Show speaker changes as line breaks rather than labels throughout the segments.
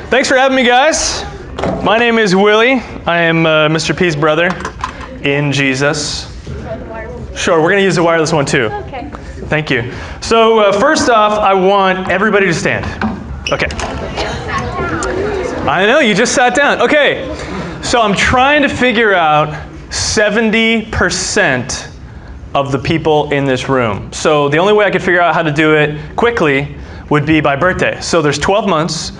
Thanks for having me, guys. My name is Willie. I am Mr. P's brother in Jesus. Sure, we're going to use the wireless one too.
Okay.
Thank you. So first off, I want everybody to stand. Okay. I know, you just sat down. Okay, so I'm trying to figure out 70% of the people in this room. So the only way I could figure out how to do it quickly would be by birthday. So there's 12 months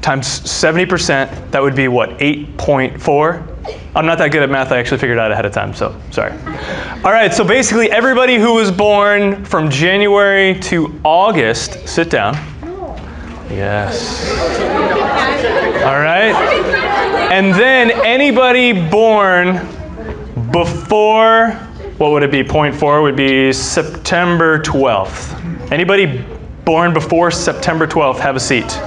times 70%. That would be what, 8.4? I'm not that good at math. I actually figured it out ahead of time, so sorry. All right, so basically everybody who was born from January to August, sit down. Yes. All right. And then anybody born before, what would it be, 0.4 would be September 12th. Anybody born before September 12th, have a seat.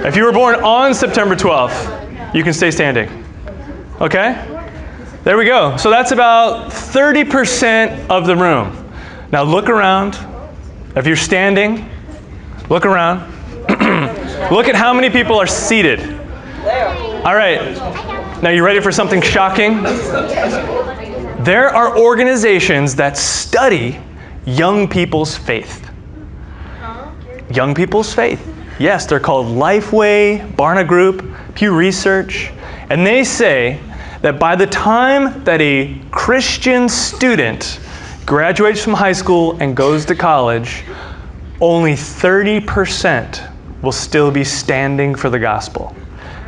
If you were born on September 12th, you can stay standing. Okay? There we go. So that's about 30% of the room. Now look around. If you're standing, look around. Look at how many people are seated. All right. Now you ready for something shocking? There are organizations that study young people's faith. Young people's faith. Yes, they're called Lifeway, Barna Group, Pew Research, and they say that by the time that a Christian student graduates from high school and goes to college, only 30% will still be standing for the gospel.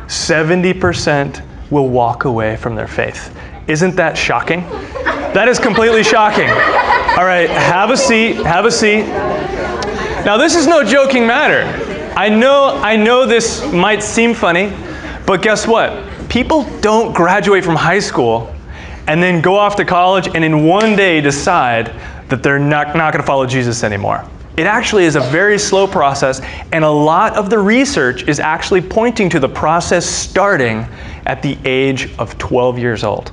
70% will walk away from their faith. Isn't that shocking? That is completely shocking. All right, have a seat, have a seat. Now this is no joking matter. I know this might seem funny, but guess what? People don't graduate from high school and then go off to college and in one day decide that they're not going to follow Jesus anymore. It actually is a very slow process, and a lot of the research is actually pointing to the process starting at the age of 12 years old.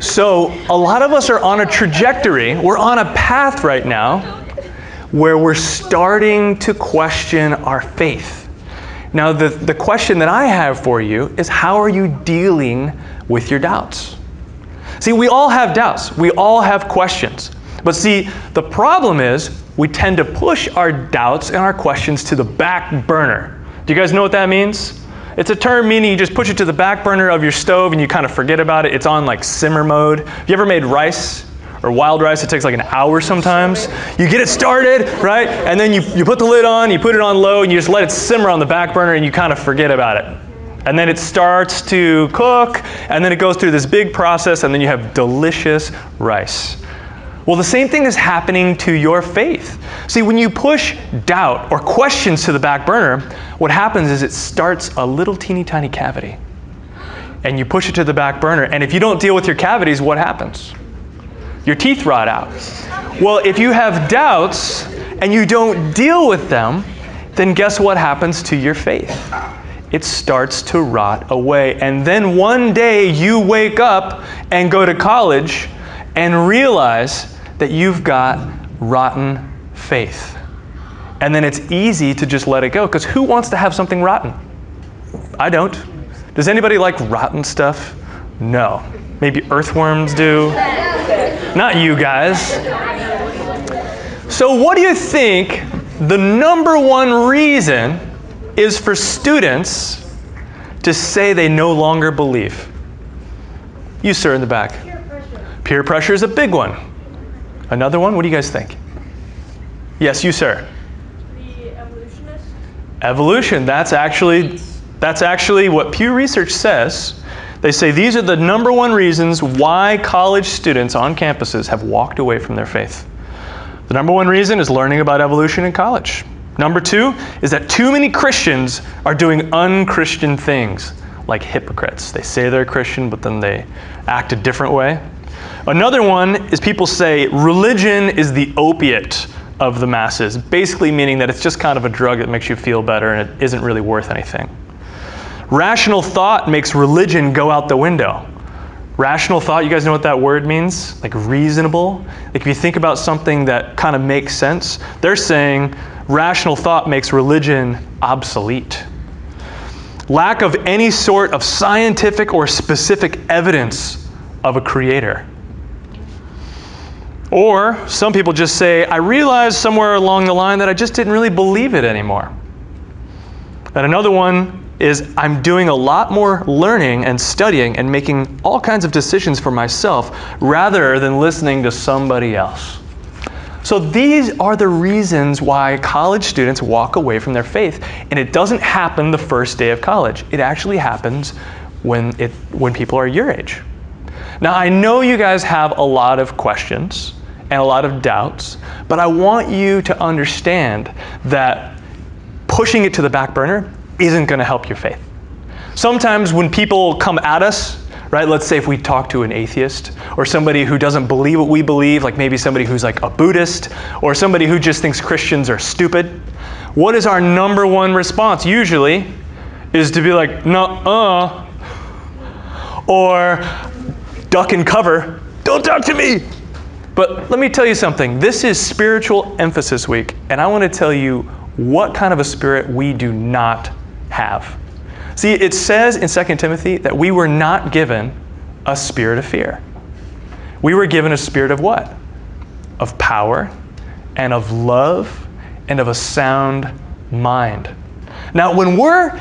So a lot of us are on a trajectory, we're on a path right now where we're starting to question our faith. Now the question that I have for you is, how are you dealing with your doubts? See, we all have doubts, we all have questions. But see, the problem is we tend to push our doubts and our questions to the back burner. Do you guys know what that means? It's a term meaning you just push it to the back burner of your stove and you kind of forget about it. It's on like simmer mode. Have you ever made rice or wild rice? It takes like an hour sometimes. You get it started, right? And then you put the lid on, you put it on low, and you just let it simmer on the back burner and you kind of forget about it. And then it starts to cook, and then it goes through this big process, and then you have delicious rice. Well, the same thing is happening to your faith. See, when you push doubt or questions to the back burner, what happens is it starts a little teeny tiny cavity. And you push it to the back burner, and if you don't deal with your cavities, what happens? Your teeth rot out. Well, if you have doubts and you don't deal with them, then guess what happens to your faith? It starts to rot away. And then one day you wake up and go to college and realize that you've got rotten faith. And then it's easy to just let it go, because who wants to have something rotten? I don't. Does anybody like rotten stuff? No. Maybe earthworms do. Not you guys. So what do you think the number one reason is for students to say they no longer believe? You, sir, in the back.
Peer pressure.
Peer pressure is a big one. Another one? What do you guys think? Yes, you, sir.
The evolutionists.
Evolution. That's actually what Pew Research says. They say these are the number one reasons why college students on campuses have walked away from their faith. The number one reason is learning about evolution in college. Number two is that too many Christians are doing unchristian things, like hypocrites. They say they're Christian, but then they act a different way. Another one is people say religion is the opiate of the masses, basically meaning that it's just kind of a drug that makes you feel better and it isn't really worth anything. Rational thought makes religion go out the window. Rational thought, you guys know what that word means? Like reasonable. Like if you think about something that kind of makes sense, they're saying Rational thought makes religion obsolete. Lack of any sort of scientific or specific evidence of a creator. Or some people just say, I realized somewhere along the line that I just didn't really believe it anymore. And another one is, I'm doing a lot more learning and studying and making all kinds of decisions for myself rather than listening to somebody else. So these are the reasons why college students walk away from their faith. And it doesn't happen the first day of college. It actually happens when people are your age. Now, I know you guys have a lot of questions and a lot of doubts, but I want you to understand that pushing it to the back burner isn't going to help your faith. Sometimes when people come at us, right, let's say if we talk to an atheist or somebody who doesn't believe what we believe, like maybe somebody who's like a Buddhist or somebody who just thinks Christians are stupid, what is our number one response? Usually is to be like, nuh-uh, or duck and cover, don't talk to me. But let me tell you something. This is Spiritual Emphasis Week, and I want to tell you what kind of a spirit we do not have. See, it says in 2 Timothy that we were not given a spirit of fear. We were given a spirit of what? Of power, and of love, and of a sound mind. Now, when we're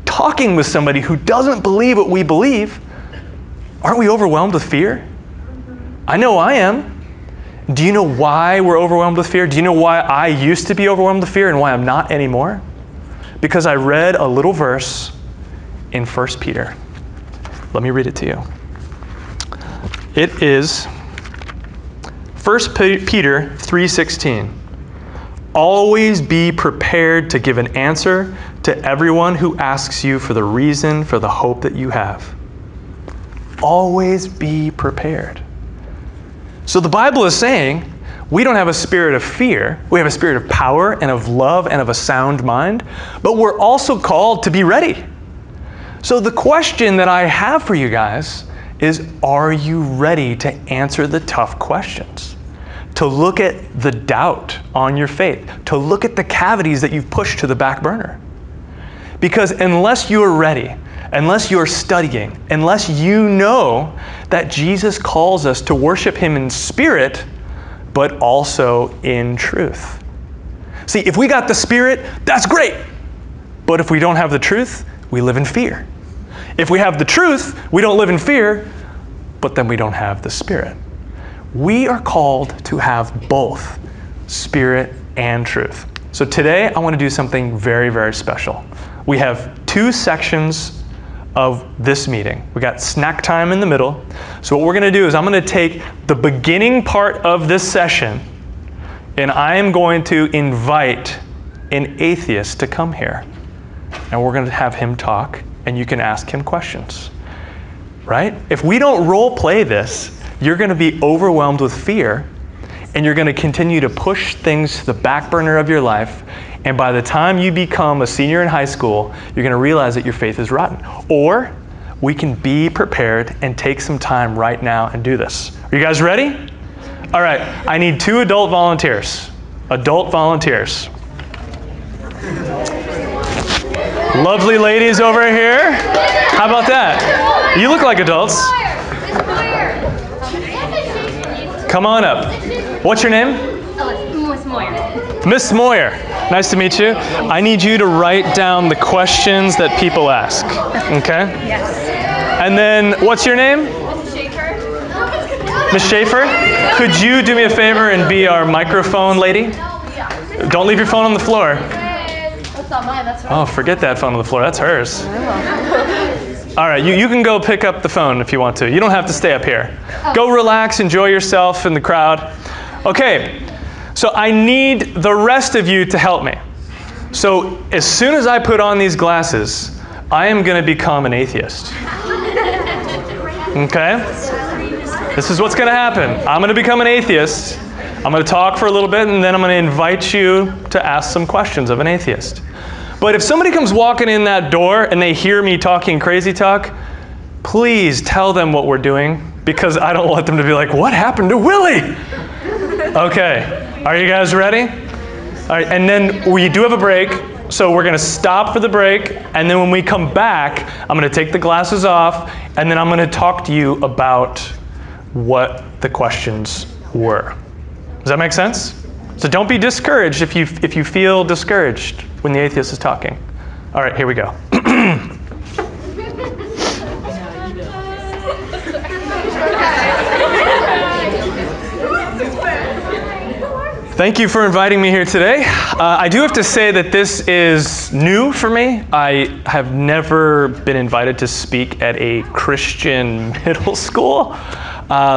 talking with somebody who doesn't believe what we believe, aren't we overwhelmed with fear? I know I am. Do you know why we're overwhelmed with fear? Do you know why I used to be overwhelmed with fear and why I'm not anymore? Because I read a little verse in 1 Peter. Let me read it to you. It is 1 Peter 3:16. Always be prepared to give an answer to everyone who asks you for the reason for the hope that you have. Always be prepared. So the Bible is saying we don't have a spirit of fear. We have a spirit of power and of love and of a sound mind, but we're also called to be ready. So the question that I have for you guys is, are you ready to answer the tough questions? To look at the doubt on your faith, to look at the cavities that you've pushed to the back burner. Because unless you're ready, unless you're studying, unless you know that Jesus calls us to worship Him in spirit, but also in truth. See, if we got the spirit, that's great. But if we don't have the truth, we live in fear. If we have the truth, we don't live in fear, but then we don't have the spirit. We are called to have both spirit and truth. So today, I want to do something very, very special. We have two sections of this meeting. We got snack time in the middle. So what we're going to do is I'm going to take the beginning part of this session and I am going to invite an atheist to come here. And we're going to have him talk and you can ask him questions. Right? If we don't role play this, you're going to be overwhelmed with fear and you're going to continue to push things to the back burner of your life. And by the time you become a senior in high school, you're going to realize that your faith is rotten. Or we can be prepared and take some time right now and do this. Are you guys ready? All right, I need 2 adult volunteers. Adult volunteers. Lovely ladies over here. How about that? You look like adults. Come on up. What's your name?
Miss Moyer.
Miss Moyer, nice to meet you. I need you to write down the questions that people ask, okay?
Yes.
And then, what's your name?
Schaefer.
Miss Schaefer, could you do me a favor and be our microphone lady? Don't leave your phone on the floor.
That's not mine, that's right.
Oh, forget that phone on the floor, that's hers. All right, you can go pick up the phone if you want to. You don't have to stay up here. Go relax, enjoy yourself in the crowd. Okay, so I need the rest of you to help me. So as soon as I put on these glasses, I am going to become an atheist. Okay? This is what's going to happen. I'm going to become an atheist. I'm going to talk for a little bit, and then I'm going to invite you to ask some questions of an atheist. But if somebody comes walking in that door and they hear me talking crazy talk, please tell them what we're doing, because I don't want them to be like, what happened to Willie? Okay, are you guys ready? right, and then we do have a break, so we're going to stop for the break, and then when we come back, I'm going to take the glasses off, and then I'm going to talk to you about what the questions were. Does that make sense? So don't be discouraged if you feel discouraged when the atheist is talking. All right, here we go. Thank you for inviting me here today. I do have to say that this is new for me. I have never been invited to speak at a Christian middle school.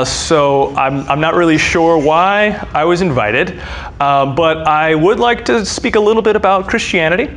So I'm not really sure why I was invited, but I would like to speak a little bit about Christianity.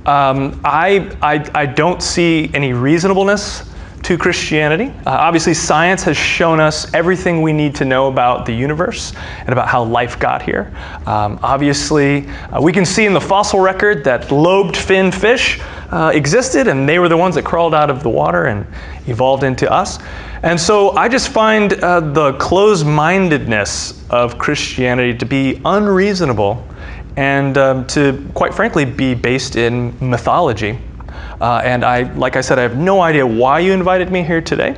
I don't see any reasonableness to Christianity. Obviously, science has shown us everything we need to know about the universe and about how life got here. Obviously, we can see in the fossil record that lobed fin fish existed, and they were the ones that crawled out of the water and evolved into us. And so I just find the closed-mindedness of Christianity to be unreasonable and to, quite frankly, be based in mythology. And like I said, I have no idea why you invited me here today,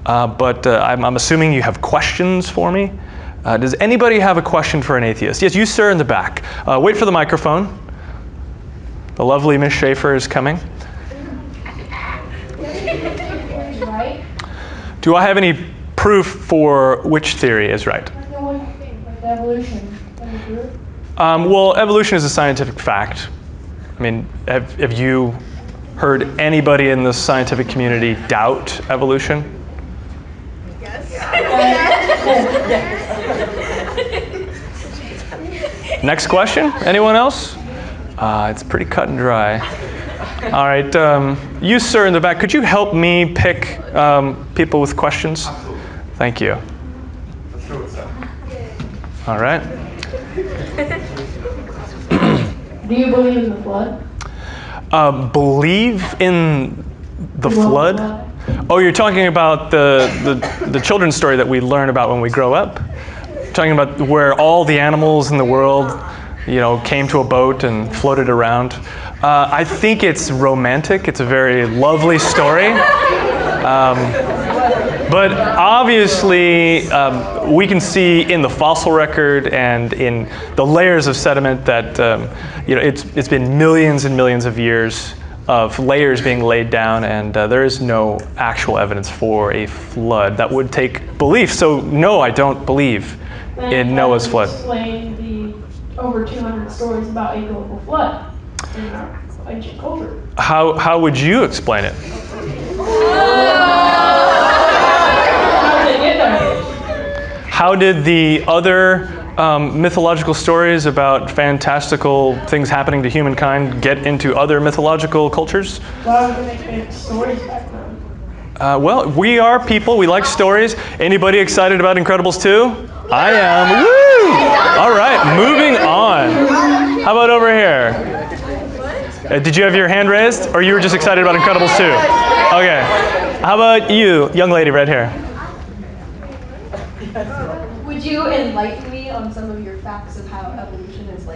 but I'm assuming you have questions for me. Does anybody have a question for an atheist? Yes, you, sir, in the back. Wait for the microphone. The lovely Miss Schaefer is coming. Do I have any proof for which theory is right?
Like evolution.
Well, evolution is a scientific fact. I mean, have you heard anybody in the scientific community doubt evolution?
Yes.
Next question. Anyone else? It's pretty cut and dry. All right. You, sir, in the back, could you help me pick people with questions? Thank you.
Let's go with that.
All right.
Do you believe in the flood?
Believe in the flood? Oh, you're talking about the children's story that we learn about when we grow up? Talking about where all the animals in the world, came to a boat and floated around. I think it's romantic. It's a very lovely story. But obviously, we can see in the fossil record and in the layers of sediment that it's been millions and millions of years of layers being laid down, and there is no actual evidence for a flood. That would take belief. So no, I don't believe in Noah's flood.
Explain the over 200 stories about a global flood in our ancient culture.
How would you explain it? How did the other mythological stories about fantastical things happening to humankind get into other mythological cultures?
Why would they make stories back then?
Well, we are people. We like stories. Anybody excited about Incredibles 2? I am. Woo! All right, moving on. How about over here? Did you have your hand raised, or you were just excited about Incredibles 2? Okay. How about you, young lady right here?
Would you enlighten me on some of your facts of how evolution is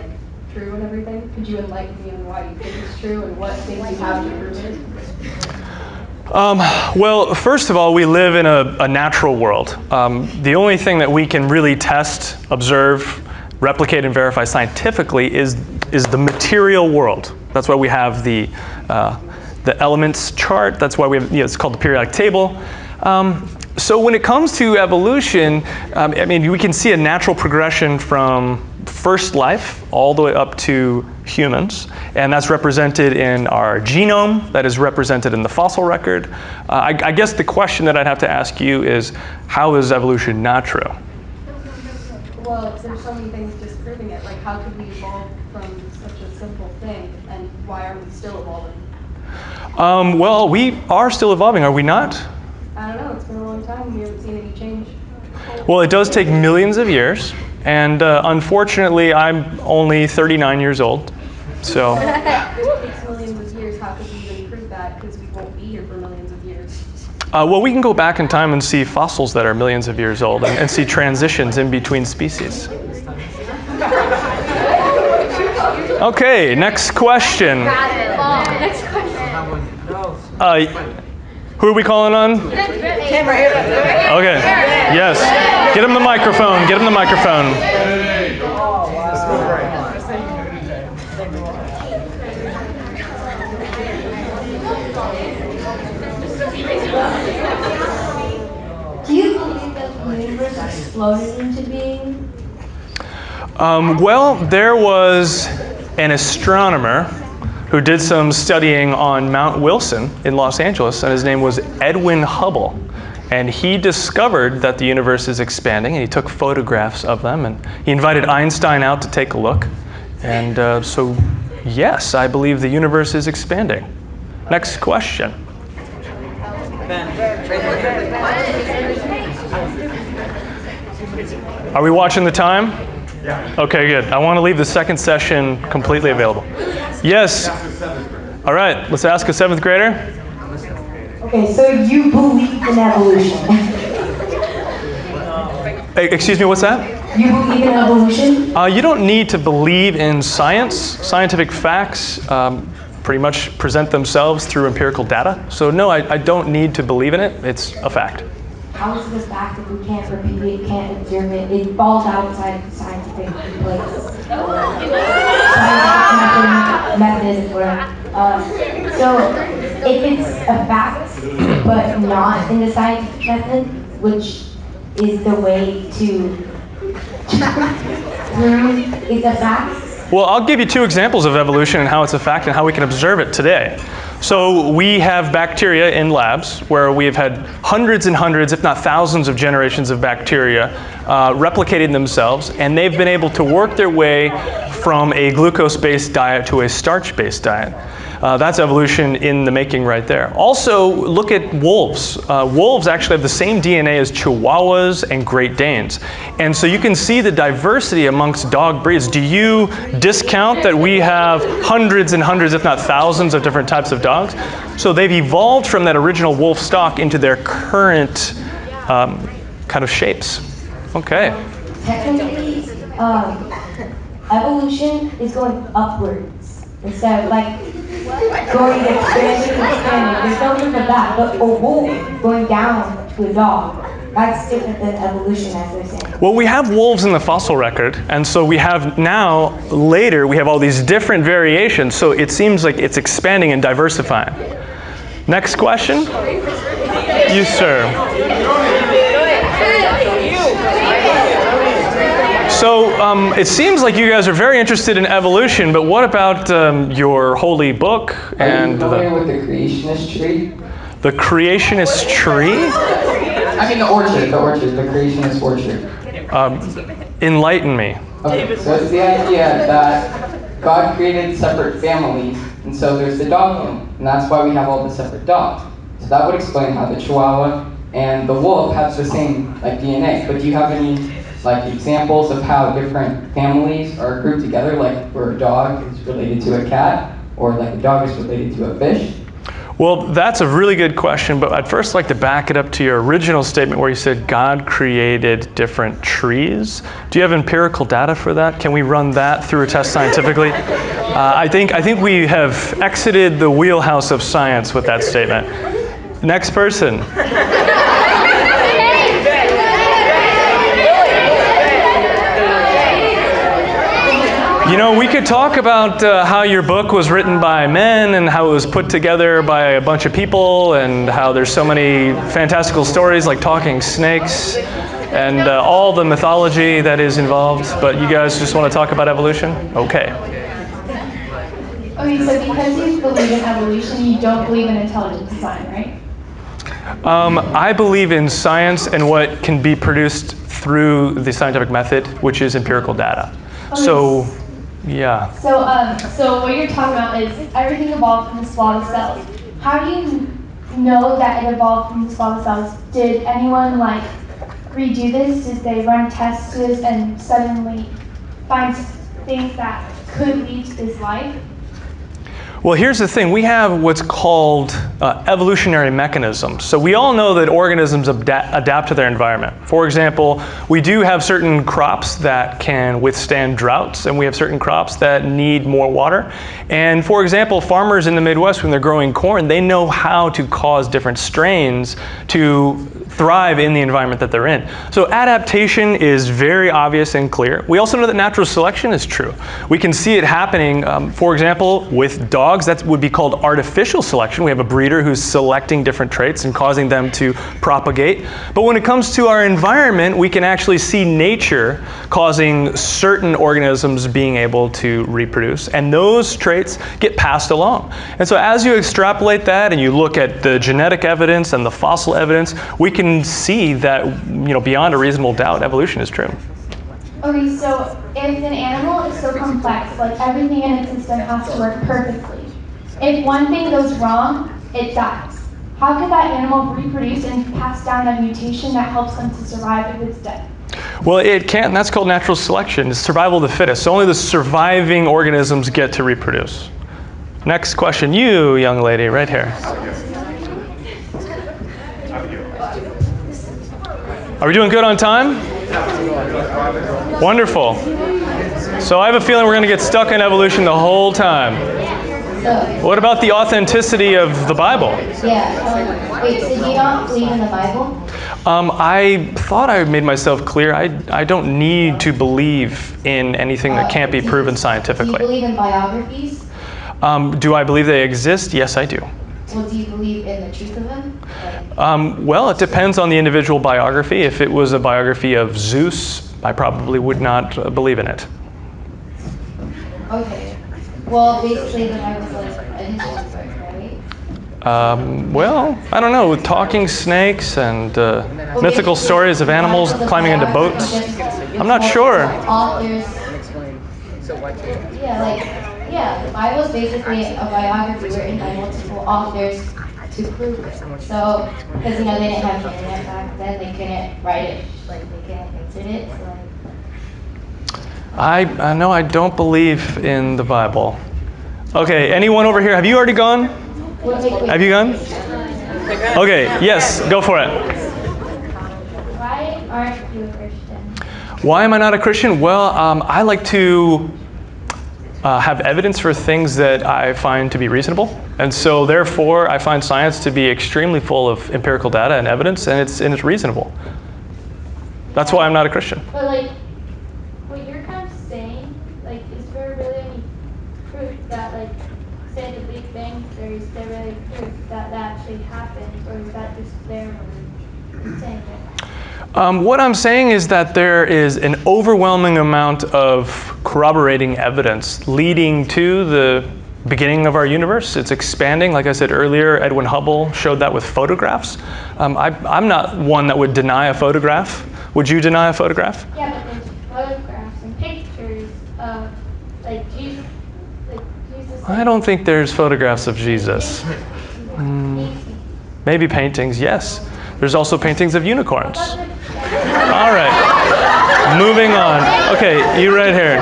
true and everything? Could you enlighten me on why you think it's true and what things you have to prove it?
Well, first of all, we live in a natural world. The only thing that we can really test, observe, replicate, and verify scientifically is the material world. That's why we have the elements chart. That's why we have, it's called the periodic table. So when it comes to evolution, we can see a natural progression from first life all the way up to humans, and that's represented in our genome, that is represented in the fossil record. I guess the question that I'd have to ask you is, how is evolution not true?
Well, there's so many things disproving it. How could we evolve from such a simple thing, and why are we still evolving?
Well, we are still evolving, are we not?
I don't know, it's been a long time and we haven't seen any change.
Well, it does take millions of years, and unfortunately, I'm only 39 years old, so.
If it takes millions of years, how could we even prove that? Because we won't be here for millions of years.
Well, we can go back in time and see fossils that are millions of years old and see transitions in between species. Okay, next question.
Next question.
Who are we calling on? Okay, yes. Get him the microphone. Get him the microphone.
Do you believe that the universe exploded into being?
Well, there was an astronomer who did some studying on Mount Wilson in Los Angeles, and his name was Edwin Hubble. And he discovered that the universe is expanding, and he took photographs of them, and he invited Einstein out to take a look. And so, yes, I believe the universe is expanding. Next question. Are we watching the time?
Yeah.
Okay, good. I want to leave the second session completely available. Yes. All right, let's ask a 7th grader.
Okay, so you believe in evolution.
Excuse me, what's that?
You believe in evolution?
You don't need to believe in science. Scientific facts pretty much present themselves through empirical data. So no, I don't need to believe in it. It's a fact.
How is it a fact if we can't repeat it, can't observe it? It falls outside the scientific place. Scientific method or so if it's a fact, but not in the scientific method, which is the way to prove it's a fact.
Well, I'll give you 2 examples of evolution and how it's a fact and how we can observe it today. So we have bacteria in labs where we've had hundreds and hundreds, if not thousands of generations of bacteria replicating themselves, and they've been able to work their way from a glucose-based diet to a starch-based diet. That's evolution in the making right there. Also, look at wolves. Wolves actually have the same DNA as Chihuahuas and Great Danes. And so you can see the diversity amongst dog breeds. Do you discount that we have hundreds and hundreds, if not thousands, of different types of dogs? So they've evolved from that original wolf stock into their current kind of shapes. Okay.
Technically, evolution is going upwards instead of like going expanding. There's no proof of that, but a wolf going down to a dog, that's different than evolution, as they're saying.
Well, we have wolves in the fossil record, and so we have now, later, we have all these different variations, so it seems like it's expanding and diversifying. Next question? You, sir. So it seems like you guys are very interested in evolution, but what about your holy book and
Are you familiar with the creationist tree?
The creationist tree?
I mean the creationist orchard.
Enlighten me.
Okay, so it's the idea that God created separate families, and so there's the dog family, and that's why we have all the separate dogs. So that would explain how the Chihuahua and the wolf have the same DNA. But do you have any examples of how different families are grouped together, like where a dog is related to a cat, or like a dog is related to a fish?
Well, that's a really good question, but I'd first like to back it up to your original statement where you said God created different trees. Do you have empirical data for that? Can we run that through a test scientifically? I think we have exited the wheelhouse of science with that statement. Next person. You know, we could talk about how your book was written by men and how it was put together by a bunch of people and how there's so many fantastical stories like talking snakes and all the mythology that is involved. But you guys just want to talk about evolution? Okay.
Okay, so because you believe in evolution, you don't believe in intelligent design, right?
I believe in science and what can be produced through the scientific method, which is empirical data.
Okay.
So, yeah.
So what you're talking about is everything evolved from the spot of cells. How do you know that it evolved from the spot of cells? Did anyone redo this? Did they run tests and suddenly find things that could lead to this life?
Well, here's the thing. We have what's called evolutionary mechanisms. So we all know that organisms adapt to their environment. For example, we do have certain crops that can withstand droughts, and we have certain crops that need more water. And for example, farmers in the Midwest, when they're growing corn, they know how to cause different strains to thrive in the environment that they're in. So adaptation is very obvious and clear. We also know that natural selection is true. We can see it happening, for example, with dogs. That would be called artificial selection. We have a breeder who's selecting different traits and causing them to propagate. But when it comes to our environment, we can actually see nature causing certain organisms being able to reproduce, and those traits get passed along. And so as you extrapolate that and you look at the genetic evidence and the fossil evidence, we can see that, beyond a reasonable doubt, evolution is true.
Okay, so if an animal is so complex, like everything in its system has to work perfectly. If one thing goes wrong, it dies. How could that animal reproduce and pass down a mutation that helps them to survive if it's dead?
Well, it can't, and that's called natural selection. It's survival of the fittest. So only the surviving organisms get to reproduce. Next question, you young lady, right here. Are we doing good on time? Wonderful. So I have a feeling we're going to get stuck in evolution the whole time. What about the authenticity of the Bible?
Yeah. Wait, so do you not believe in the Bible?
I thought I made myself clear. I don't need to believe in anything that can't be proven scientifically.
Do you believe in biographies?
Do I believe they exist? Yes, I do.
Well, do you believe in the truth of them?
Well, it depends on the individual biography. If it was a biography of Zeus, I probably would not believe in it.
Okay. Well, basically the Bible's like a history book, right?
Well, I don't know, with talking snakes and mythical stories of animals climbing into boats. I'm not sure.
Authors. Yeah, the Bible is basically a biography written by multiple authors to prove it. So, because they didn't have the internet back then, they couldn't write it, they couldn't insert it. So
I know I don't believe in the Bible. Okay, anyone over here? Have you already gone? Have you gone? Okay, yes, go for it.
Why aren't you a Christian?
Why am I not a Christian? Well, I like to have evidence for things that I find to be reasonable. And so therefore, I find science to be extremely full of empirical data and evidence, and it's reasonable. That's why I'm not a Christian.
But what you're kind of saying, is there really any proof that say the Big Bang Theory, is there really proof that actually happened, or is that just there when you're saying it?
What I'm saying is that there is an overwhelming amount of corroborating evidence leading to the beginning of our universe. It's expanding. Like I said earlier, Edwin Hubble showed that with photographs. I'm not one that would deny a photograph. Would you deny a photograph?
Yeah, but there's photographs and pictures of Jesus. Jesus.
I don't think there's photographs of Jesus. Maybe paintings, yes. There's also paintings of unicorns. All right, moving on. Okay, you right here.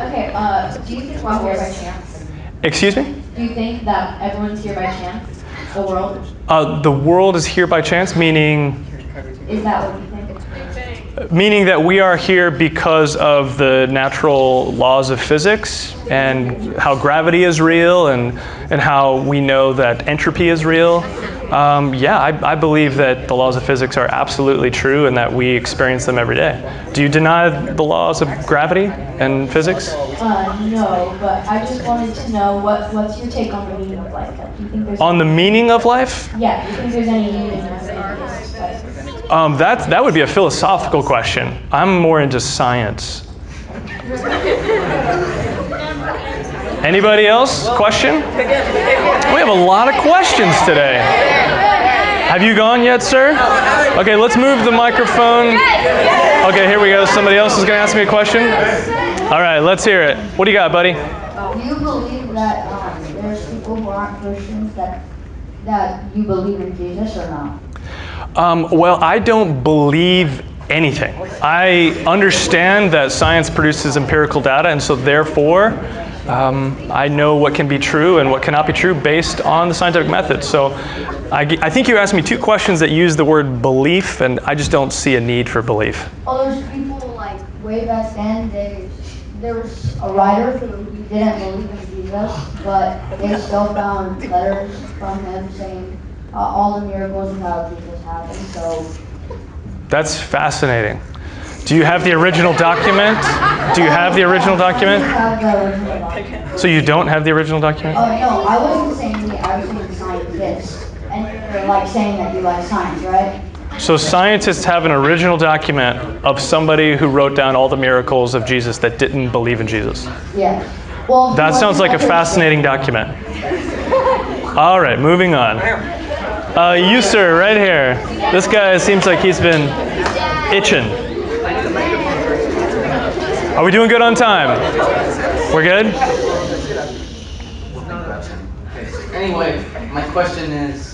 Okay, do you think we're here by chance?
Excuse me?
Do you think that everyone's here by chance? The world?
The world is here by chance, meaning?
Is that what you think?
Meaning that we are here because of the natural laws of physics and how gravity is real and how we know that entropy is real. Yeah, I believe that the laws of physics are absolutely true and that we experience them every day. Do you deny the laws of gravity and physics?
No, but I just wanted to know what's your take on the meaning of life? Do you think there's
on the meaning of life?
Yeah, do you think there's any meaning in life?
That would be a philosophical question. I'm more into science. Anybody else? Question? We have a lot of questions today. Have you gone yet, sir? Okay, let's move the microphone. Okay, here we go. Somebody else is going to ask me a question. All right, let's hear it. What do you got, buddy?
Do you believe that there's people who aren't Christians that you believe in Jesus or not?
Well, I don't believe anything. I understand that science produces empirical data, and so therefore, I know what can be true and what cannot be true based on the scientific method. So I think you asked me two questions that use the word belief, and I just don't see a need for belief.
Oh, there's people like way back then, there was a writer who didn't believe in Jesus, but they still found letters from him saying all the miracles and how Jesus happened. So
That's fascinating. Do you have the original document? Do you have the original document?
I have the original document.
So you don't have the original document?
Oh no, I wasn't saying me, I was saying scientists. And you're like saying that you like science, right?
So scientists have an original document of somebody who wrote down all the miracles of Jesus that didn't believe in Jesus.
Yeah. Well,
That sounds like a fascinating document. All right, moving on. You, sir, right here. This guy seems like he's been itching. Are we doing good on time? We're good?
Anyway, my question is,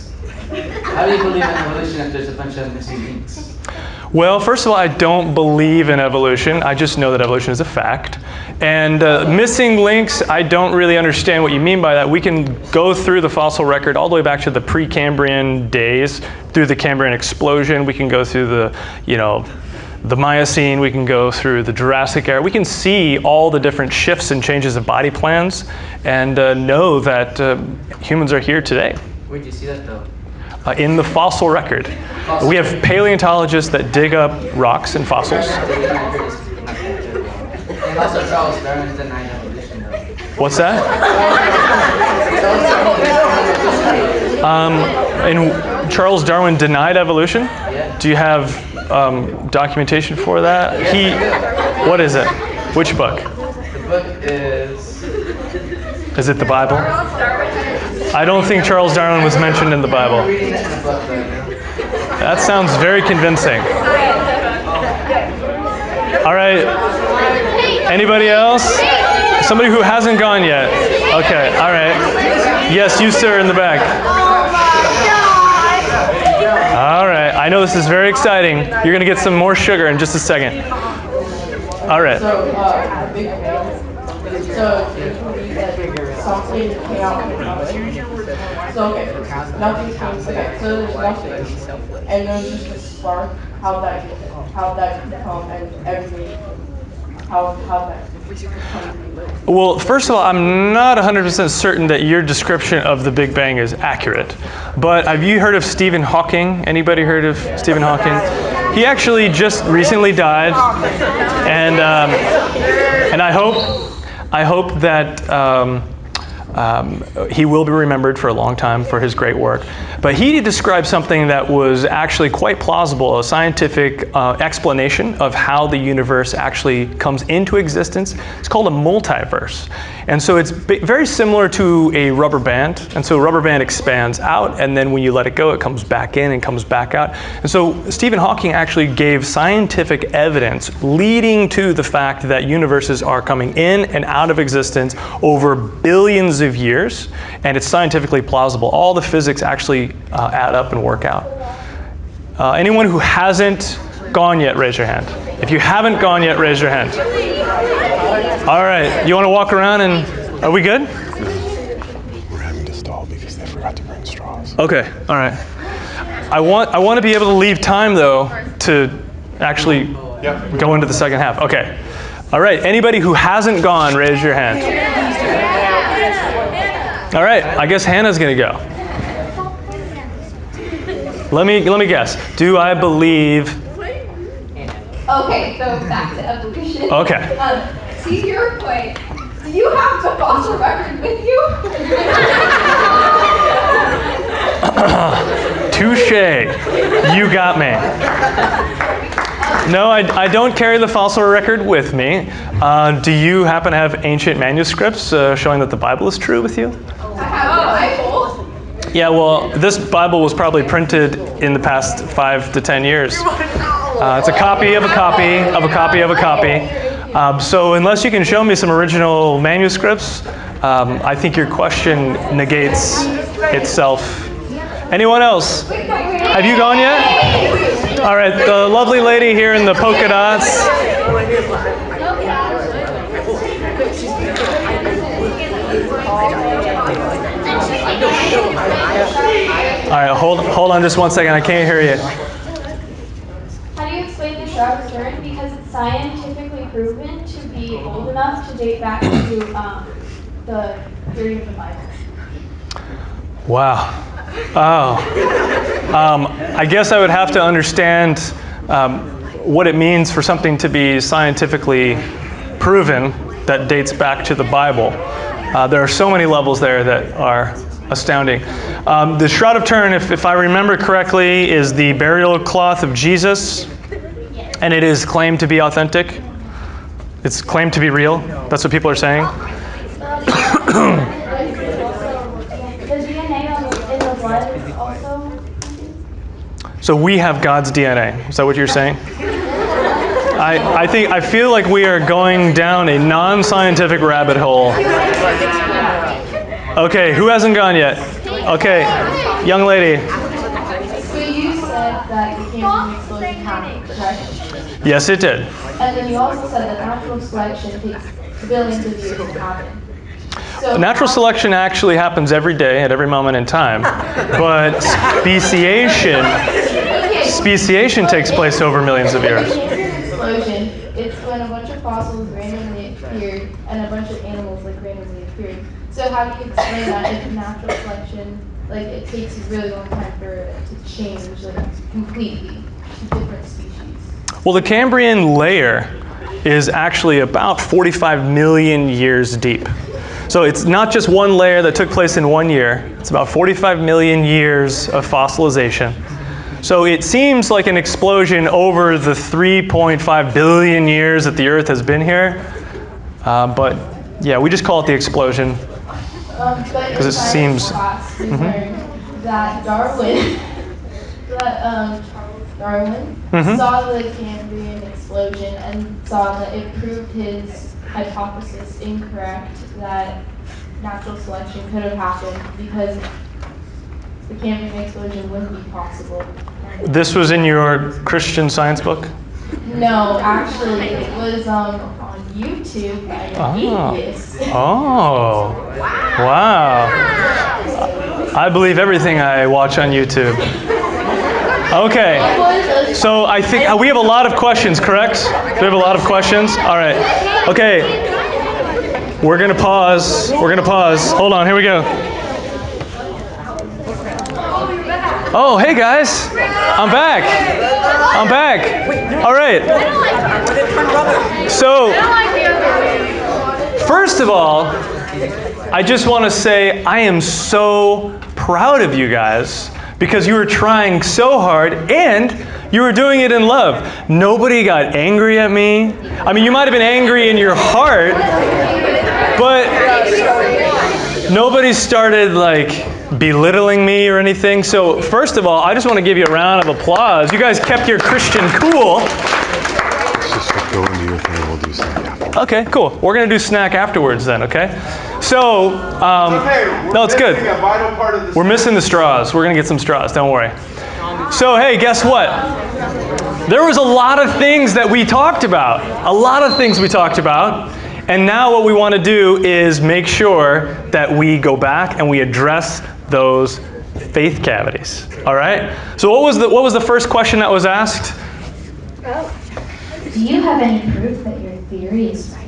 how do you believe in evolution if there's a bunch of missing links?
Well, first of all, I don't believe in evolution. I just know that evolution is a fact. And missing links, I don't really understand what you mean by that. We can go through the fossil record all the way back to the Precambrian days, through the Cambrian explosion. We can go through the Miocene. We can go through the Jurassic era. We can see all the different shifts and changes of body plans and know that humans are here today.
Where'd you see that though?
In the fossil record. We have paleontologists that dig up rocks and fossils.
And also Charles Darwin denied evolution though.
What's that? And Charles Darwin denied evolution?
Yeah.
Do you have documentation for that? What is it? Which book?
The book is...
Is it the Bible? I don't think Charles Darwin was mentioned in the Bible.
Reading it in a book right now.
That sounds very convincing. All right. Anybody else? Somebody who hasn't gone yet. Okay, all right. Yes, you, sir, in the back. All right. I know this is very exciting. You're going to get some more sugar in just a second. All right.
So, Big Bang. So, you believe that something came out from nothing. So, okay, nothing came. Okay, so there's nothing, and there's just a spark. How that become and everything. How that become.
Well, first of all, I'm not 100% certain that your description of the Big Bang is accurate. But have you heard of Stephen Hawking? Anybody heard of Stephen Hawking? He actually just recently died, and I hope that he will be remembered for a long time for his great work. But he described something that was actually quite plausible, a scientific explanation of how the universe actually comes into existence. It's called a multiverse. And so it's very similar to a rubber band. And so a rubber band expands out, and then when you let it go, it comes back in and comes back out. And so Stephen Hawking actually gave scientific evidence leading to the fact that universes are coming in and out of existence over billions of years, and it's scientifically plausible. All the physics actually add up and work out. Anyone who hasn't gone yet, raise your hand. If you haven't gone yet, raise your hand. All right, you want to walk around and, are we good?
We're having to stall because they forgot to bring straws.
Okay, all right. I want to be able to leave time though to actually go into the second half. Okay. All right, anybody who hasn't gone, raise your hand. All right, I guess Hannah's gonna go. Let me guess. Do I believe?
Okay, so back to evolution.
Okay.
To your point, do you have the fossil record with you?
Touche. You got me. No, I don't carry the fossil record with me. Do you happen to have ancient manuscripts showing that the Bible is true with you?
I have the Bible.
Yeah, well, this Bible was probably printed in the past 5 to 10 years. It's a copy of a copy of a copy of a copy. So unless you can show me some original manuscripts, I think your question negates itself. Anyone else? Have you gone yet? All right, the lovely lady here in the polka dots. All right, hold on just one second. I can't hear you.
How do you explain the Shroud of Turin? Because it's scientifically proven to be old enough to date back to the period of the Bible.
Wow. Oh. I guess I would have to understand what it means for something to be scientifically proven that dates back to the Bible. There are so many levels there that are astounding. The Shroud of Turin, if I remember correctly, is the burial cloth of Jesus, and it is claimed to be authentic. It's claimed to be real. That's what people are saying.
The DNA in the blood is also.
So we have God's DNA. Is that what you're saying? I feel like we are going down a non-scientific rabbit hole. Okay, who hasn't gone yet? Okay, young lady.
So you said that the Cambrian explosion happened, correct?
Yes, it did.
And then you also said that natural selection takes billions of years to happen. So
Natural selection actually happens every day at every moment in time, but speciation takes place over millions of years.
Explosion, it's when a bunch of fossils randomly appeared and a bunch of animals randomly appeared. So how do you explain that if natural selection, it takes a really long time for it to change completely to different species?
Well, the Cambrian layer is actually about 45 million years deep. So it's not just one layer that took place in 1 year. It's about 45 million years of fossilization. So it seems like an explosion over the 3.5 billion years that the Earth has been here. But yeah, we just call it the explosion.
Because
it seems...
we learned that Darwin saw the Cambrian explosion and saw that it proved his hypothesis incorrect, that natural selection could have happened because the Cambrian explosion wouldn't be possible.
This was in your Christian Science book?
No, actually, it was on YouTube by an atheist.
Oh, wow. I believe everything I watch on YouTube. Okay, so I think we have a lot of questions, correct? We have a lot of questions? All right. Okay, we're going to pause. We're going to pause. Hold on, here we go. Oh, hey guys. I'm back. I'm back. All right. So, first of all, I just want to say I am so proud of you guys because you were trying so hard and you were doing it in love. Nobody got angry at me. I mean, you might have been angry in your heart, but nobody started belittling me or anything. So first of all, I just want to give you a round of applause. You guys kept your Christian cool.
Let's just go into your thing and we'll do something after.
Okay, cool. We're going to do snack afterwards then, okay? So, no, it's good. We're missing the straws. We're going to get some straws, don't worry. So, hey, guess what? There was a lot of things that we talked about. A lot of things we talked about. And now what we want to do is make sure that we go back and we address those faith cavities. All right? So what was the first question that was asked?
Do you have any proof that your theory is right?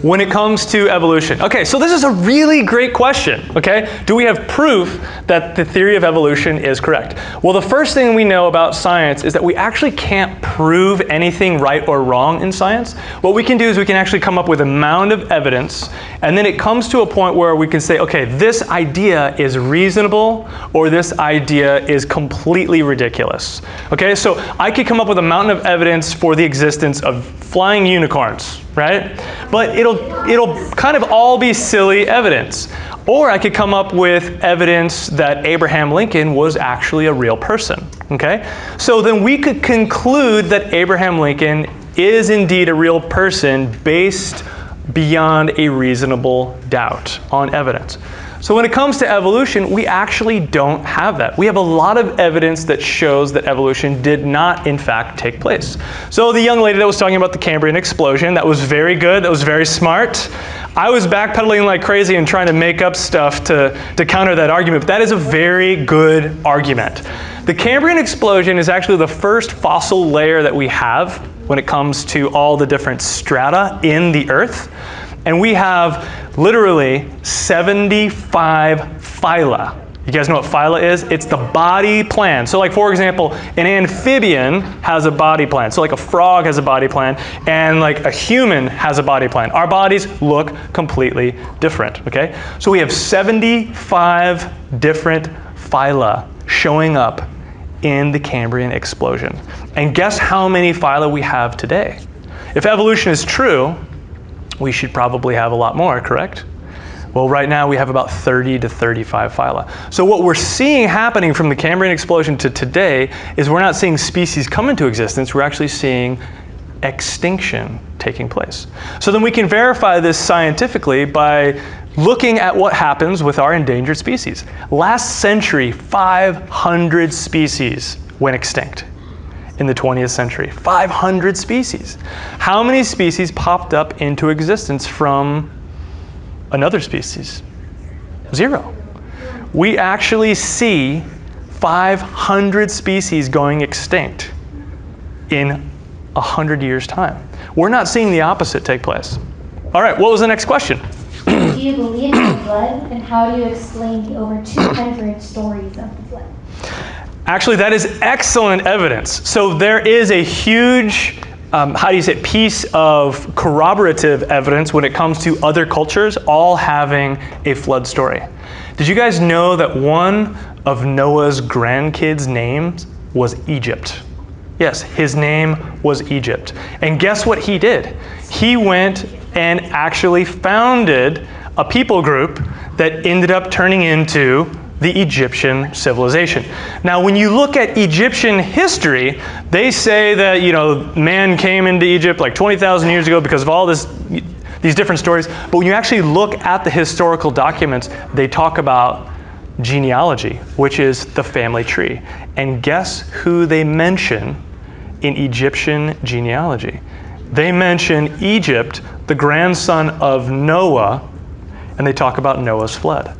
When it comes to evolution. Okay, so this is a really great question, okay? Do we have proof that the theory of evolution is correct? Well, the first thing we know about science is that we actually can't prove anything right or wrong in science. What we can do is we can actually come up with a mound of evidence, and then it comes to a point where we can say, okay, this idea is reasonable, or this idea is completely ridiculous. Okay, so I could come up with a mountain of evidence for the existence of flying unicorns, right? But it'll kind of all be silly evidence. Or I could come up with evidence that Abraham Lincoln was actually a real person, okay? So then we could conclude that Abraham Lincoln is indeed a real person based beyond a reasonable doubt on evidence. So when it comes to evolution, we actually don't have that. We have a lot of evidence that shows that evolution did not, in fact, take place. So the young lady that was talking about the Cambrian explosion, that was very good, that was very smart. I was backpedaling like crazy and trying to make up stuff to counter that argument, but that is a very good argument. The Cambrian explosion is actually the first fossil layer that we have when it comes to all the different strata in the Earth. And we have literally 75 phyla. You guys know what phyla is? It's the body plan. So like, for example, an amphibian has a body plan. So like a frog has a body plan, and like a human has a body plan. Our bodies look completely different, okay? So we have 75 different phyla showing up in the Cambrian explosion. And guess how many phyla we have today? If evolution is true, we should probably have a lot more, correct? Well, right now we have about 30 to 35 phyla. So what we're seeing happening from the Cambrian explosion to today is we're not seeing species come into existence, we're actually seeing extinction taking place. So then we can verify this scientifically by looking at what happens with our endangered species. Last century, 500 species went extinct. In the 20th century, 500 species. How many species popped up into existence from another species? 0. We actually see 500 species going extinct in 100 years' time. We're not seeing the opposite take place. All right, what was the next question?
Do you believe in the flood, and how do you explain the over 200 stories of the flood?
Actually, that is excellent evidence. So there is a huge, piece of corroborative evidence when it comes to other cultures all having a flood story. Did you guys know that one of Noah's grandkids' names was Egypt? Yes, his name was Egypt. And guess what he did? He went and actually founded a people group that ended up turning into the Egyptian civilization. Now, when you look at Egyptian history, they say that, man came into Egypt like 20,000 years ago because of all these different stories. But when you actually look at the historical documents, they talk about genealogy, which is the family tree. And guess who they mention in Egyptian genealogy? They mention Egypt, the grandson of Noah, and they talk about Noah's flood.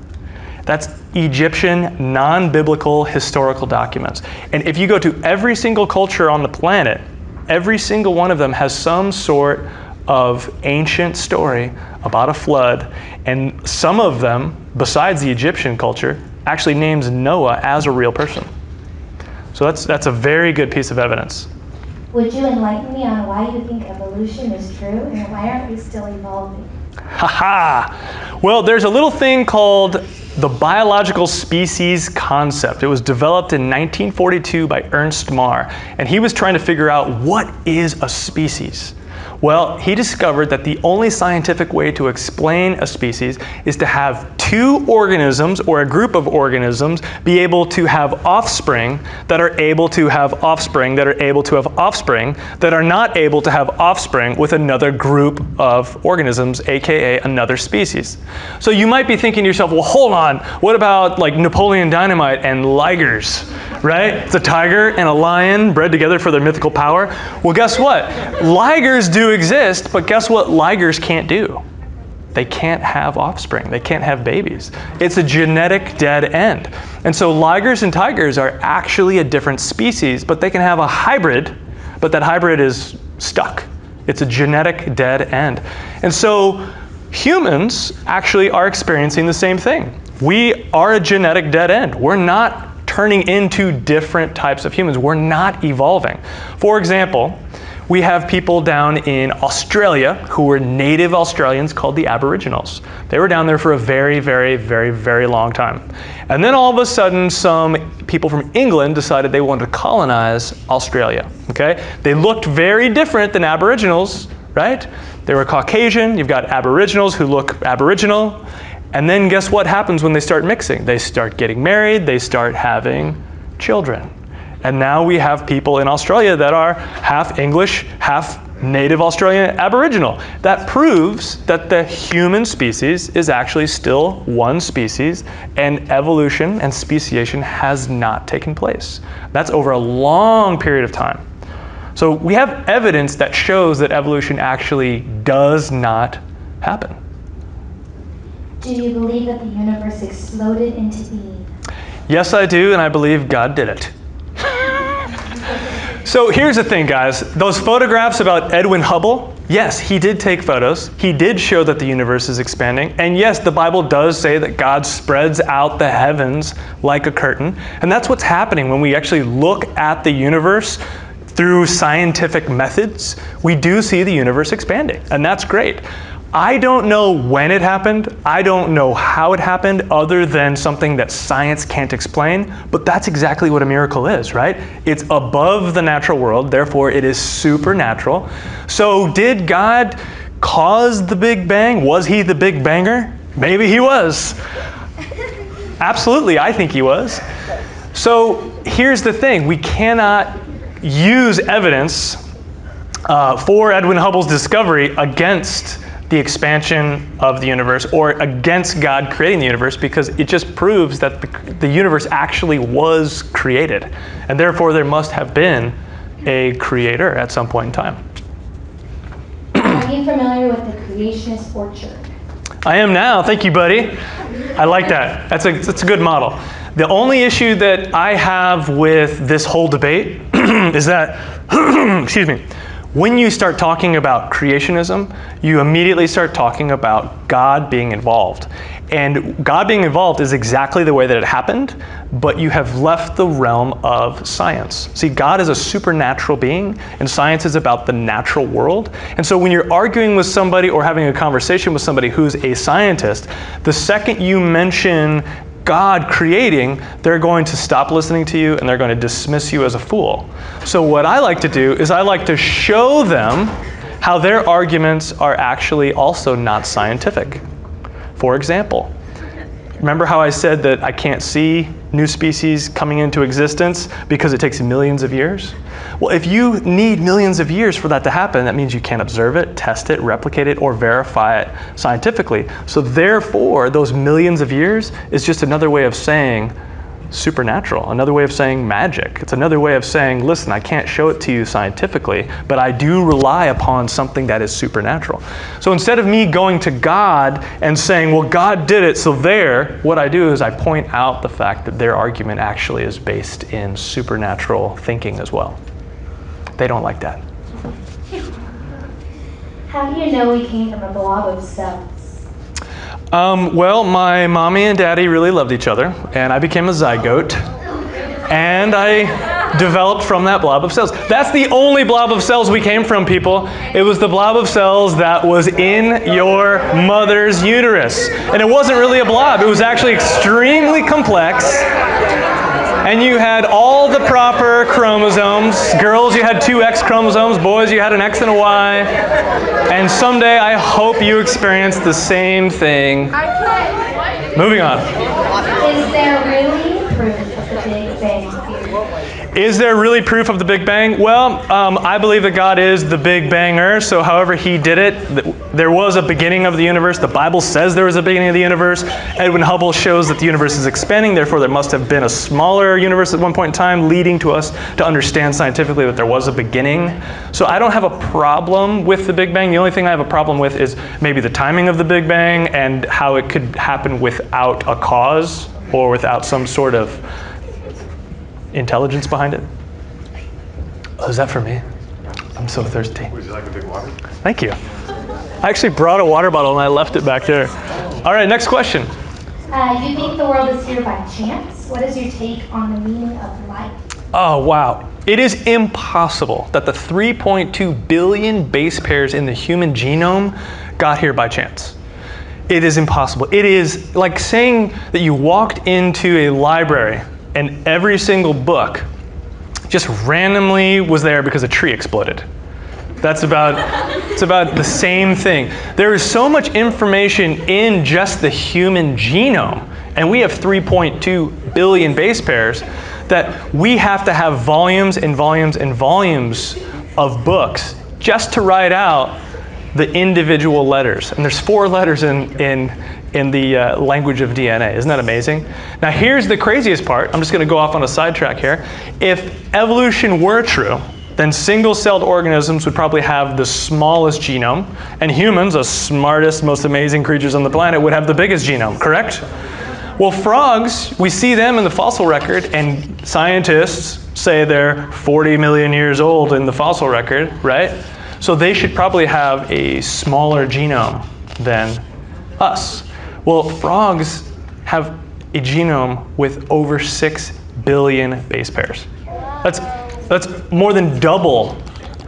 That's Egyptian non-biblical historical documents. And if you go to every single culture on the planet, every single one of them has some sort of ancient story about a flood. And some of them, besides the Egyptian culture, actually names Noah as a real person. So that's a very good piece of evidence.
Would you enlighten me on why you think evolution is true, and why aren't we still evolving?
Haha! Well, there's a little thing called the biological species concept. It was developed in 1942 by Ernst Mayr, and he was trying to figure out what is a species. Well, he discovered that the only scientific way to explain a species is to have two organisms or a group of organisms be able to have offspring that are able to have offspring that are able to have offspring that are not able to have offspring with another group of organisms, aka another species. So you might be thinking to yourself, well, hold on, what about like Napoleon Dynamite and ligers, right? It's a tiger and a lion bred together for their mythical power. Well, guess what? Ligers do exist, but guess what ligers can't do? They can't have offspring. They can't have babies. It's a genetic dead end. And so ligers and tigers are actually a different species, but they can have a hybrid, but that hybrid is stuck. It's a genetic dead end. And so humans actually are experiencing the same thing. We are a genetic dead end. We're not turning into different types of humans. We're not evolving. For example, we have people down in Australia who were native Australians called the Aboriginals. They were down there for a very, very, very, very long time. And then all of a sudden, some people from England decided they wanted to colonize Australia, okay? They looked very different than Aboriginals, right? They were Caucasian. You've got Aboriginals who look Aboriginal. And then guess what happens when they start mixing? They start getting married. They start having children. And now we have people in Australia that are half English, half Native Australian Aboriginal. That proves that the human species is actually still one species, and evolution and speciation has not taken place. That's over a long period of time. So we have evidence that shows that evolution actually does not happen.
Do you believe that the universe exploded into being?
Yes, I do, and I believe God did it. So here's the thing, guys. Those photographs about Edwin Hubble, yes, he did take photos. He did show that the universe is expanding. And yes, the Bible does say that God spreads out the heavens like a curtain. And that's what's happening when we actually look at the universe through scientific methods. We do see the universe expanding, and that's great. I don't know when it happened. I don't know how it happened other than something that science can't explain, but that's exactly what a miracle is, right? It's above the natural world, therefore it is supernatural. So did God cause the Big Bang? Was he the Big Banger? Maybe he was. Absolutely, I think he was. So here's the thing, we cannot use evidence for Edwin Hubble's discovery against the expansion of the universe or against God creating the universe, because it just proves that the universe actually was created. And therefore there must have been a creator at some point in time.
Are you familiar with the creationist orchard?
I am now, thank you, buddy. I like that, that's a good model. The only issue that I have with this whole debate is that, excuse me, when you start talking about creationism, you immediately start talking about God being involved. And God being involved is exactly the way that it happened, but you have left the realm of science. See, God is a supernatural being, and science is about the natural world. And so when you're arguing with somebody or having a conversation with somebody who's a scientist, the second you mention God creating, they're going to stop listening to you and they're going to dismiss you as a fool. So what I like to do is I like to show them how their arguments are actually also not scientific. For example, remember how I said that I can't see new species coming into existence because it takes millions of years? Well, if you need millions of years for that to happen, that means you can't observe it, test it, replicate it, or verify it scientifically. So therefore, those millions of years is just another way of saying supernatural, another way of saying magic. It's another way of saying, listen, I can't show it to you scientifically, but I do rely upon something that is supernatural. So instead of me going to God and saying, well, God did it, so there, what I do is I point out the fact that their argument actually is based in supernatural thinking as well. They don't like that.
How do you know we came from a blob of cells?
Well, my mommy and daddy really loved each other, and I became a zygote, and I developed from that blob of cells. That's the only blob of cells we came from, people. It was the blob of cells that was in your mother's uterus. And it wasn't really a blob. It was actually extremely complex. And you had all the proper chromosomes. Girls, you had 2 X chromosomes. Boys, you had an X and a Y. And someday, I hope you experience the same thing. Moving on.
Is there really proof of the Big Bang Theory?
Is there really proof of the Big Bang? Well, I believe that God is the Big Banger, so however he did it, there was a beginning of the universe. The Bible says there was a beginning of the universe. Edwin Hubble shows that the universe is expanding, therefore there must have been a smaller universe at one point in time, leading to us to understand scientifically that there was a beginning. So I don't have a problem with the Big Bang. The only thing I have a problem with is maybe the timing of the Big Bang and how it could happen without a cause or without some sort of intelligence behind it. Oh, is that for me? I'm so thirsty.
Would you like a big water?
Thank you. I actually brought a water bottle and I left it back there. All right, next question.
You think the world is here by chance? What is your take on the meaning of life?
Oh, wow. It is impossible that the 3.2 billion base pairs in the human genome got here by chance. It is impossible. It is like saying that you walked into a library and every single book just randomly was there because a tree exploded. It's about the same thing. There is so much information in just the human genome, and we have 3.2 billion base pairs, that we have to have volumes and volumes and volumes of books just to write out the individual letters. And there's 4 letters in the language of DNA. Isn't that amazing? Now here's the craziest part. I'm just going to go off on a sidetrack here. If evolution were true, then single-celled organisms would probably have the smallest genome, and humans, the smartest, most amazing creatures on the planet, would have the biggest genome, correct? Well, frogs, we see them in the fossil record, and scientists say they're 40 million years old in the fossil record, right? So they should probably have a smaller genome than us. Well, frogs have a genome with over 6 billion base pairs. That's more than double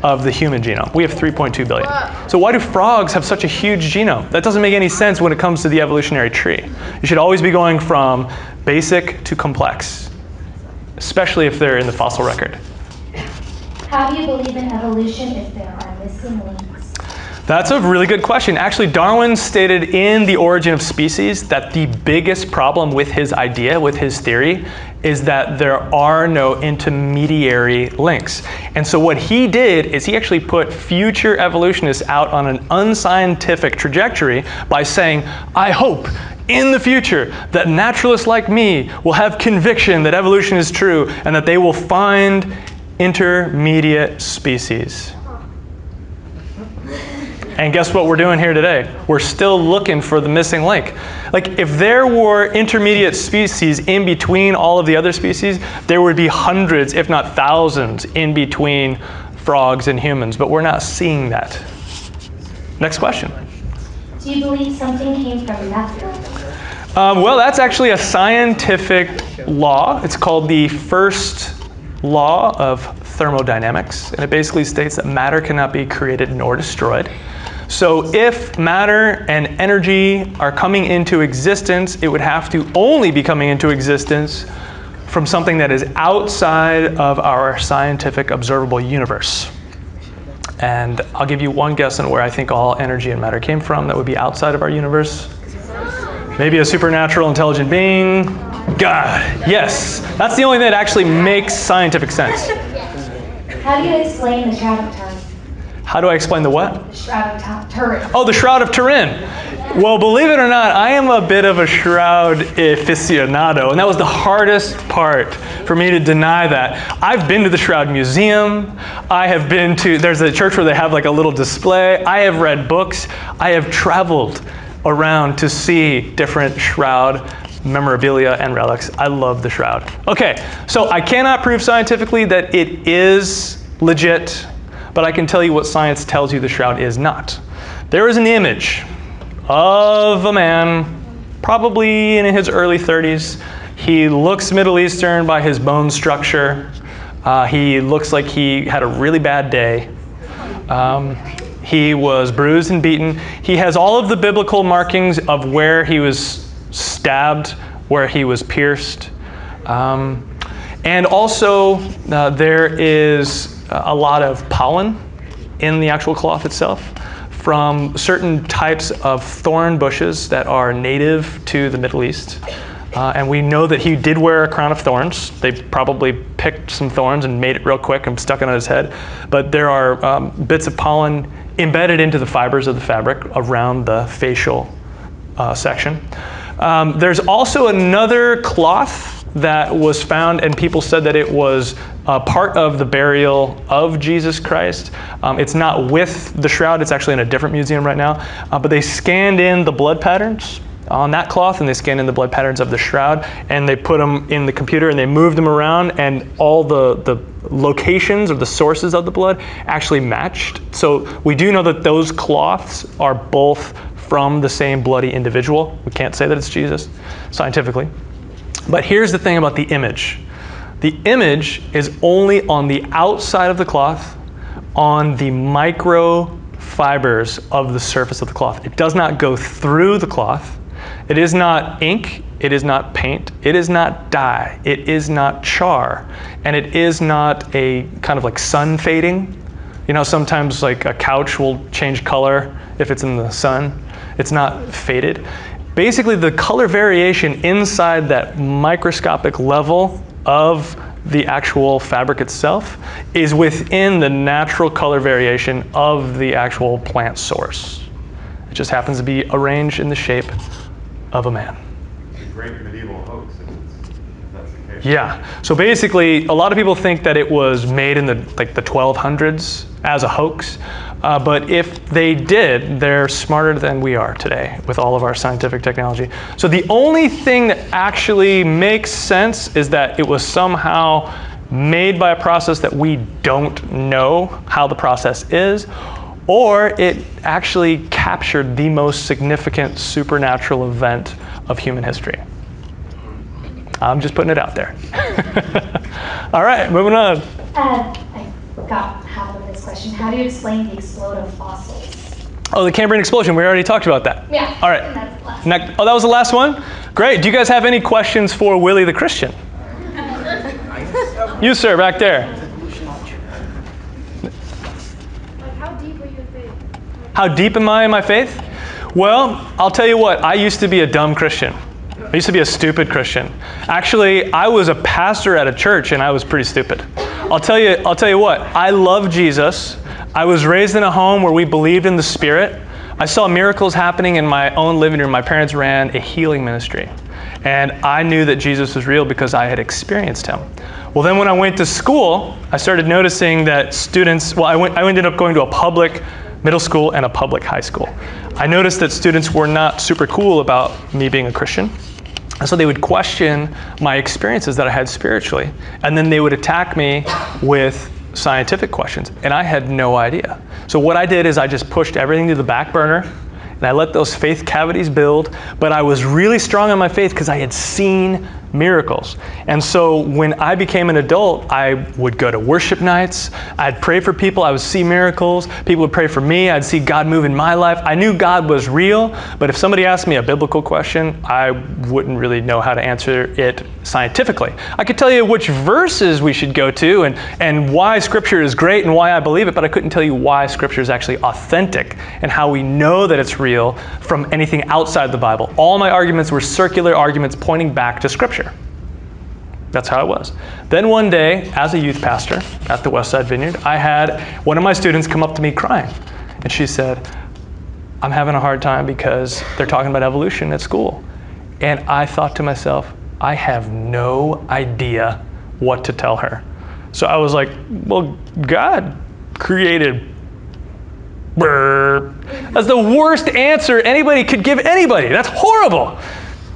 of the human genome. We have 3.2 billion. So why do frogs have such a huge genome? That doesn't make any sense when it comes to the evolutionary tree. You should always be going from basic to complex, especially if they're in the fossil record.
How do you believe in evolution if there are missing links?
That's a really good question. Actually, Darwin stated in The Origin of Species that the biggest problem with his idea, with his theory, is that there are no intermediary links. And so what he did is he actually put future evolutionists out on an unscientific trajectory by saying, I hope in the future that naturalists like me will have conviction that evolution is true and that they will find intermediate species. And guess what we're doing here today? We're still looking for the missing link. Like, if there were intermediate species in between all of the other species, there would be hundreds, if not thousands, in between frogs and humans, but we're not seeing that. Next question.
Do you believe something came from nothing?
Well, that's actually a scientific law. It's called the first law of thermodynamics, and it basically states that matter cannot be created nor destroyed. So if matter and energy are coming into existence, it would have to only be coming into existence from something that is outside of our scientific observable universe. And I'll give you one guess on where I think all energy and matter came from that would be outside of our universe. Maybe a supernatural intelligent being. God, yes. That's the only thing that actually makes scientific sense.
How do you explain the Shroud of Turin?
How do I explain the what?
The Shroud of Turin.
Oh, the Shroud of Turin. Well, believe it or not, I am a bit of a shroud aficionado, and that was the hardest part for me to deny that. I've been to the Shroud Museum. I have been to, there's a church where they have like a little display. I have read books. I have traveled around to see different shroud memorabilia and relics. I love the shroud. Okay, so I cannot prove scientifically that it is legit, but I can tell you what science tells you the shroud is not. There is an image of a man, probably in his early 30s. He looks Middle Eastern by his bone structure. He looks like he had a really bad day. He was bruised and beaten. He has all of the biblical markings of where he was stabbed, where he was pierced. And also, there is a lot of pollen in the actual cloth itself from certain types of thorn bushes that are native to the Middle East. And we know that he did wear a crown of thorns. They probably picked some thorns and made it real quick and stuck it on his head. But there are bits of pollen embedded into the fibers of the fabric around the facial section. There's also another cloth that was found, and people said that it was part of the burial of Jesus Christ. It's not with the shroud, it's actually in a different museum right now. But they scanned in the blood patterns on that cloth, and they scanned in the blood patterns of the shroud, and they put them in the computer, and they moved them around, and all the locations or the sources of the blood actually matched. So we do know that those cloths are both from the same bloody individual. We can't say that it's Jesus scientifically. But here's the thing about the image. The image is only on the outside of the cloth, on the microfibers of the surface of the cloth. It does not go through the cloth. It is not ink, it is not paint, it is not dye, it is not char, and it is not a kind of like sun fading. You know, sometimes like a couch will change color if it's in the sun. It's not faded. Basically, the color variation inside that microscopic level of the actual fabric itself is within the natural color variation of the actual plant source. It just happens to be arranged in the shape of a man.
A great medieval hoax, if that's the case.
Yeah. So basically, a lot of people think that it was made in the 1200s as a hoax. But if they did, they're smarter than we are today with all of our scientific technology. So the only thing that actually makes sense is that it was somehow made by a process that we don't know how the process is, or it actually captured the most significant supernatural event of human history. I'm just putting it out there. All right, moving on.
I got half of this question. How do you explain the explosive fossils?
Oh, the Cambrian explosion. We already talked about that.
Yeah.
All right.
That's the last
Next, that was the last one? Great. Do you guys have any questions for Willie the Christian? You, sir, back there.
How deep are you in faith?
How deep am I in my faith? Well, I'll tell you what. I used to be a dumb Christian. I used to be a stupid Christian. Actually, I was a pastor at a church, and I was pretty stupid. I'll tell you what. I love Jesus. I was raised in a home where we believed in the Spirit. I saw miracles happening in my own living room. My parents ran a healing ministry, and I knew that Jesus was real because I had experienced him. Well, then when I went to school, I started noticing that students. Well, I ended up going to a public middle school and a public high school. I noticed that students were not super cool about me being a Christian. And so they would question my experiences that I had spiritually. And then they would attack me with scientific questions. And I had no idea. So what I did is I just pushed everything to the back burner. And I let those faith cavities build. But I was really strong in my faith because I had seen miracles. And so when I became an adult, I would go to worship nights. I'd pray for people. I would see miracles. People would pray for me. I'd see God move in my life. I knew God was real, but if somebody asked me a biblical question, I wouldn't really know how to answer it scientifically. I could tell you which verses we should go to and why Scripture is great and why I believe it, but I couldn't tell you why Scripture is actually authentic and how we know that it's real from anything outside the Bible. All my arguments were circular arguments pointing back to Scripture. That's how it was. Then one day, as a youth pastor at the Westside Vineyard, I had one of my students come up to me crying. And she said, I'm having a hard time because they're talking about evolution at school. And I thought to myself, I have no idea what to tell her. So I was like, well, God created. That's the worst answer anybody could give anybody. That's horrible.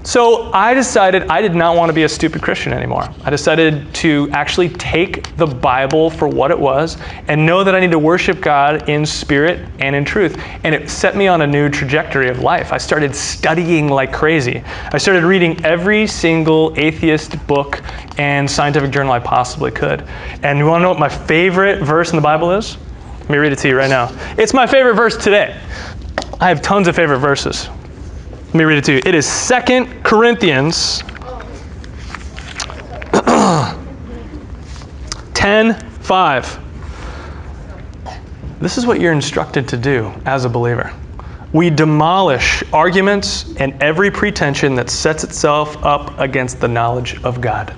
So I decided I did not want to be a stupid Christian anymore. I decided to actually take the Bible for what it was and know that I need to worship God in spirit and in truth. And it set me on a new trajectory of life. I started studying like crazy. I started reading every single atheist book and scientific journal I possibly could. And you want to know what my favorite verse in the Bible is? Let me read it to you right now. It's my favorite verse today. I have tons of favorite verses. Let me read it to you. It is 2 Corinthians 10:5. This is what you're instructed to do as a believer. We demolish arguments and every pretension that sets itself up against the knowledge of God.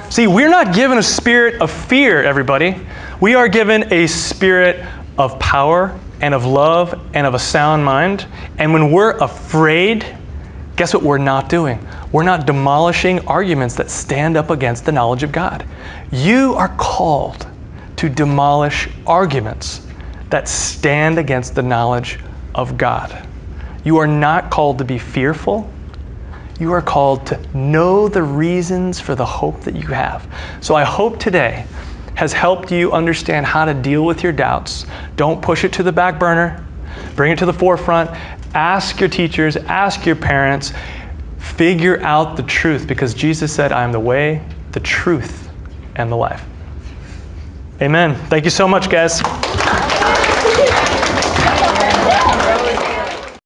See, we're not given a spirit of fear, everybody. We are given a spirit of power and of love and of a sound mind. And when we're afraid, guess what we're not doing? We're not demolishing arguments that stand up against the knowledge of God. You are called to demolish arguments that stand against the knowledge of God. You are not called to be fearful. You are called to know the reasons for the hope that you have. So I hope today has helped you understand how to deal with your doubts. Don't push it to the back burner. Bring it to the forefront. Ask your teachers, ask your parents. Figure out the truth because Jesus said, I am the way, the truth, and the life. Amen. Thank you so much, guys.